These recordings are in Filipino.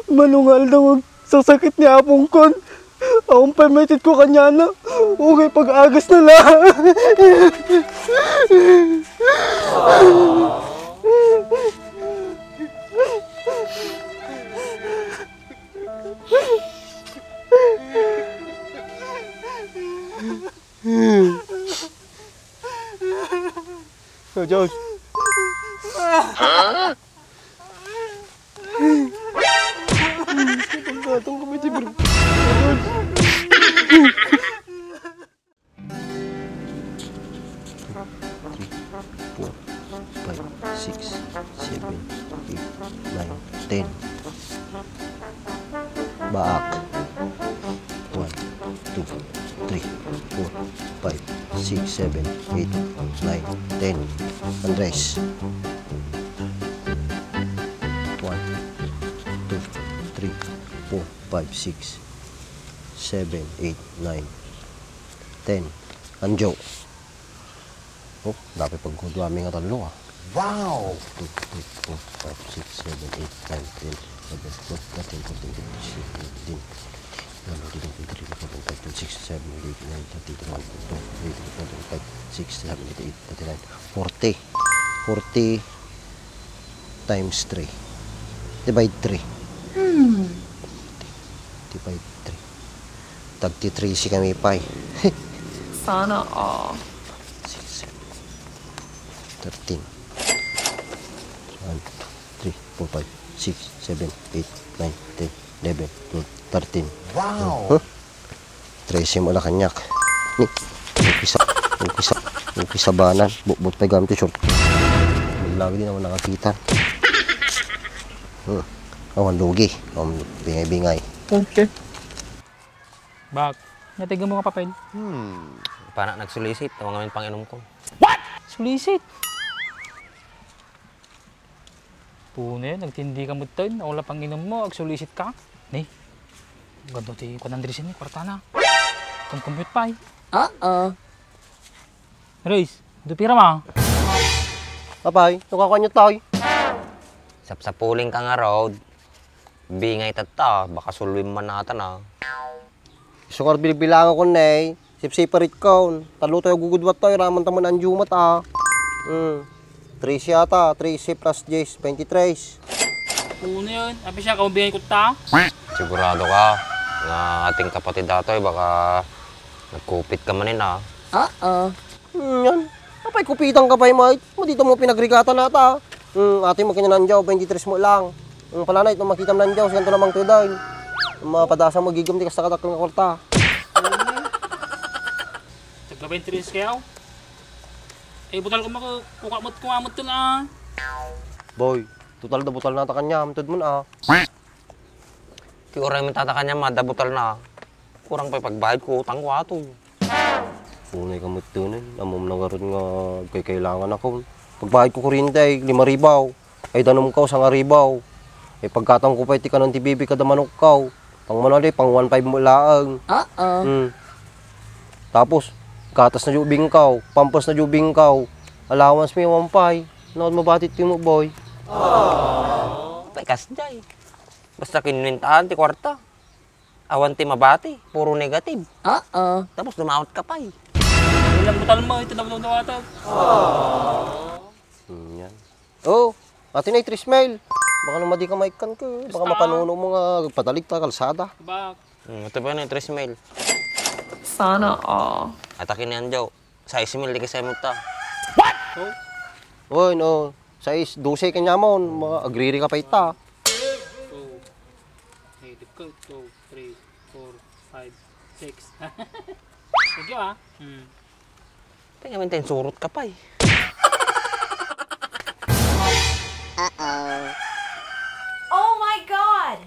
manungal daw sasakit ni Apong kon. Akong permitted ko kanya na. Okay, pag-agas na lang. Oh, George. Pagkatong kami si Bro. Four, 5, 6, 7, 8, 9, 10. Baak. 1, 2, 3, 4, 5, 6, 7, 8, 9, 10. Andres. 1, 2, 3, 4, 5, 6, 7, 8, 9, 10. Anjo. Oh, dapat pagkudwami nga talo ah. Wow! 2, 3, 4, 5, 6, 7, 8, 9, 10, 11, 12, 13, 14, 15, 16, 17, 40. 40 times 3. Divide 3. Divide 3. Tagti 3 si kami pay. Sana all. 6, 7, 13. 1, 2, 3, 4, 5, 6, 7, 8, 9, 10, 11, 12, 13. Wow! 13 mo na kanyak. Ni, umpisa banan. Bukbot pa gamit short. Lagi din ako nakakita. Awan lugi. Bingay-bingay. Okay. Bak, natigan mo nga papel. Para nagsulisit, tawag namin panginom ko. What? Sulisit? Pune, nagtindi ka mo tayo. Wala pang inom mo, agsulisit ka. Ni, ganda tayo ko nandirisin ni, kwarta na. Kung compute pa eh. Reis, dupira ma. Papay, nakakanya tayo. Sapsapuling ka nga road. Bingay tata, baka sulwin man natin ah. Sukar bilibilangan ko na eh. Sip-siparit ko. Talo tayo gugudwat tayo. Raman taman ang jumat ah. 3 yata. 3C plus J's. 23. Pune yun, abi siya, kaumbihan ko ta. Sigurado ka na ating kapatid dato baka nagkupit ka manin ah. Yan. Papay, kupitan ka pa yung mate. Dito mo pinagrigatan nata. Ate mo kanya nandiyaw. 23 mo lang. Pala na ito makita mo nandiyaw. Siya ito namang tuday. Mapadasa mo gigam di ka sa katak ng korta. Tagkabay 3 kayaw. Eh, butal ko kumamot to na. Boy, total na butal nata kanya. Amtod mo na. Kiuray mo tataka niya, madabutal na. Kurang pa pagbayad ko, utang ko ato. Unay ka matunan. Amom na karoon nga kailangan ako. Pagbayad ko kuryente ay 5 ribaw. Ay danom ka sa nga ribaw. Eh pagkatang ko pa iti ka ng tibibi kada manok ka. Tang manali, pang 1.5 mo laang. Tapos, gatas na jubing ka. Pampas na jubing ka. Allowance may 1.5. Naon mabatit mo boy. Pekas day. Basta kinunintahan ti kwarta. Awan ti mabati, puro negative. Tapos lumawat ka pa eh. Ilang butal mo, ito na matawatag. Yan. Oh, atin ay 3 smile. Baka naman di ka maikan ka. Baka mapanuno mo nga padalig ta kalsada. Bak. Ito pa yun, 3 mil. Sana all. Atakin niyan, Joe. 6 mil, di ka sa ta. What? Oy, no. 6, 12 kanya mo. Agriri ka pa ita. 2, 3, 4, 5, 6. Thank you ah. Kaya mintin, surot ka pa eh. Oh my God!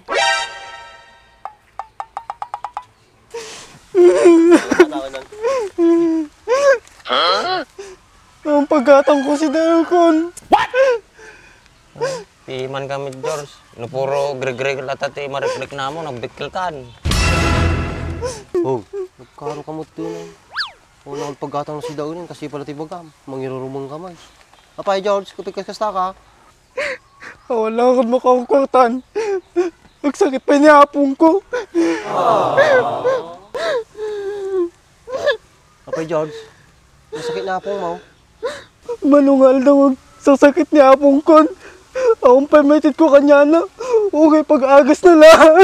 Ang pagkatang ko si Dalcon. What? Di man kami, George. No puro greg-greg latati, ma-reflect na mo, nagbikil kan. Oh, nagkaro ka mo tunay. Wala akong pagkatang si Daunin kasi pala tibagam. Mangirurumang kamay. Apay, George, kupik kasta ka. Wala akong makakukwartan. Nagsakit pa niya apong ko. Apay George, masakit na apong mo. Manungal daw ang sasakit niya apong kon. Akong permitted ko kanya na. Okay, pag-agas na lang.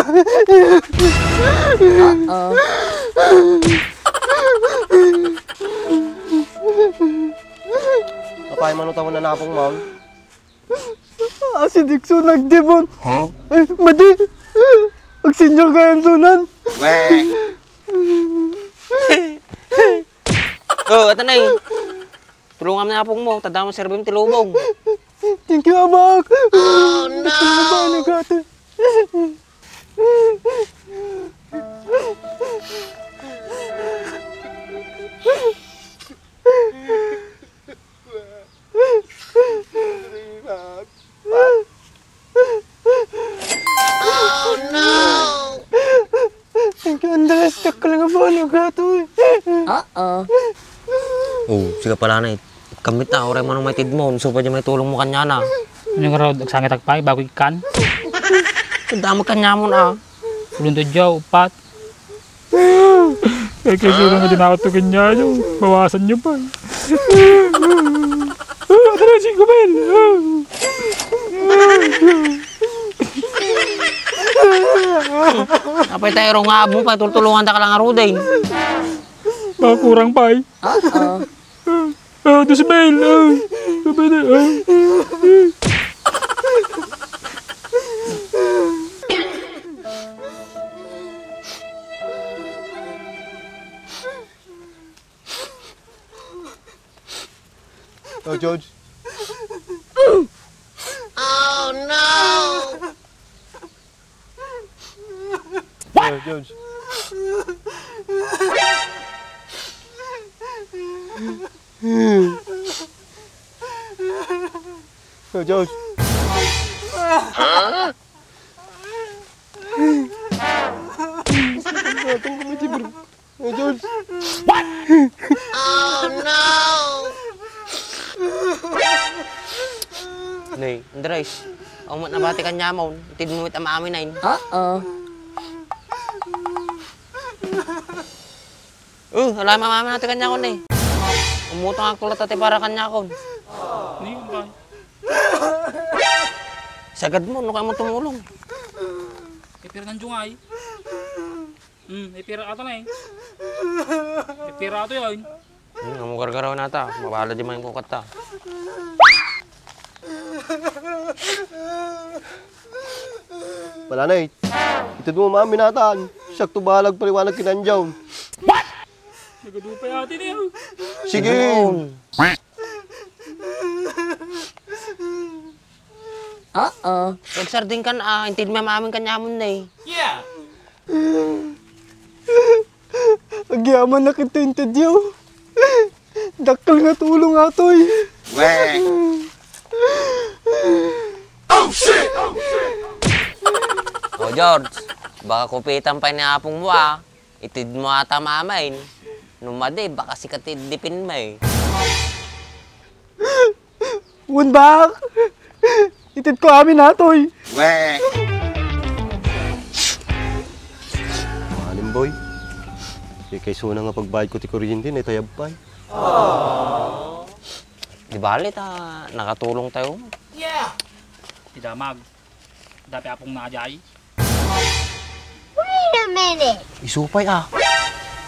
Apay manuta mo na napong mo. Si Dixon nagdibon. Ay, madi. Ang senior kayang sunan. Oh, ito na eh. Tulungan mo na pong mo. Tanda mo serve yung tilubong. Thank you, Abak. Oh, no! Ano ba nagate? Oh, no! Thank you, Andres. Takal nga ba nagato eh. Oh, sige pala na eh. Kamit na, oray mo nung may tidmon. So, pa may tulong mo kanya na. Ano nga raw, agsangit agpay, bago ikan. Tanda mo kanya mo na. Ulun to dyaw, upat. Kaya nga din ako ito kanya nyo. Bawasan nyo pa. Ito na, si Gumel. Apay tayo nga mo pa. Tulungan ta ka lang aruday. Baka kurang pa eh. Decibel. Sabi na. Oh, George. Oh, no! Oh, George. Oh, George. Oh, George. Nay, Andres. Ang mat nabati kanya mo. Itid mo ito maamin na yun. Alam mamami natin kanya ko na eh. Umutang ang kulat ati para kanya ko. Ano yun ba? Sagad mo, ano kayo mo tumulong? Ipira ng dungay. Ipira ato na eh. Ipira ato yun. Ang gargaraw na ta. Mabahala di man yung kukat ta. Wala na eh. Ito mo mga minataan. Siyak to bahalag paliwanag kinandyaw. Nagadupay atin eh. Sige. Nagsarding ka na. Intid mo maamin kanya mo na eh. Agyaman na kita yung tadyaw. Dakal nga tulong ato eh. O George, baka kupitan pa ni apong mo ah. Itid mo ata mamain. Numade, baka sikatid dipin mo eh. Wunbak! Itid ko amin atoy. Mahalim boy. Di kay suna nga pagbayad ko ti kuryente na itayab pa. Di balit ah, nakatulong tayo. Idamag. Dapi apong naajay. Wait a minute. Isupay ah.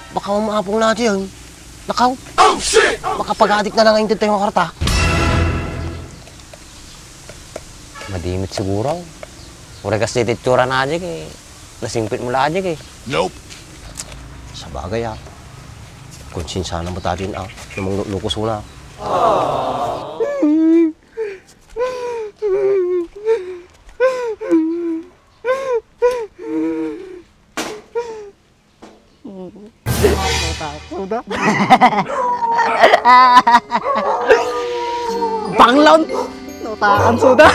Baka maapong natin yan. Nakaw. Oh shit! Baka pag-adik na lang ang intid tayo karta. Madimit siguro. Ura kasi titsura na aja eh. Nasimpit mo la aja eh. Sa bagay ah. Konsinsa na mo tatin ah. Namang lukos na. Sudah. Banglon. Nautakan sudah.